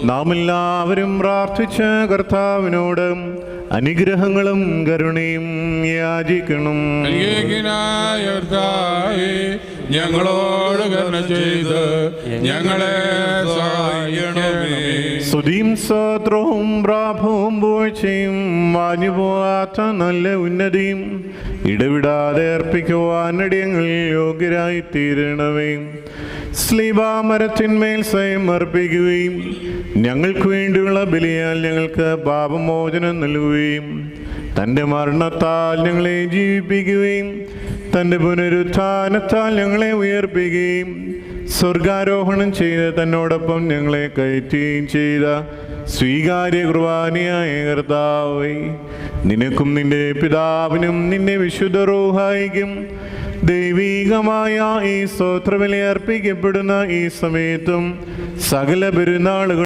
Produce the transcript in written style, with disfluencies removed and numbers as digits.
നാം എല്ലാവരും പ്രാർത്ഥിച്ച കർത്താവിനോട് അനുഗ്രഹങ്ങളും കരുണയും യാചിക്കണം. ഞങ്ങളോട് കരുണ ചെയ്ത് ഞങ്ങളെ സഹായിക്കണമേ. സ്തുതിയും സ്തോത്രവും പ്രാഭവും പൂഴ്ചയും വാഞ്ഞുപോകാത്ത നല്ല ഉന്നതിയും ഇടവിടാതെ അർപ്പിക്കുവാൻ അടിയങ്ങൾ യോഗ്യരായി തീരണമേ. സ്ലീബാമരത്തിന്മേൽ സ്വയം അർപ്പിക്കുകയും ഞങ്ങൾക്ക് വേണ്ടിയുള്ള ബലിയാൽ ഞങ്ങൾക്ക് പാപമോചനം നൽകുകയും തൻ്റെ മരണത്താൽ ഞങ്ങളെ ജീവിപ്പിക്കുകയും തൻ്റെ പുനരുത്ഥാനത്താൽ ഞങ്ങളെ ഉയർപ്പിക്കുകയും സ്വർഗാരോഹണം ചെയ്ത് തന്നോടൊപ്പം ഞങ്ങളെ കയറ്റുകയും ചെയ്ത സ്വീകാര്യ കുർബാനയായ കർത്താവേ, നിനക്കും നിന്റെ പിതാവിനും നിന്റെ വിശുദ്ധ റൂഹായിക്കും ദൈവീകമായ ഈ സ്തോത്രബലി അർപ്പിക്കപ്പെടുന്ന ഈ സമയത്തും സകല പെരുന്നാളുകൾ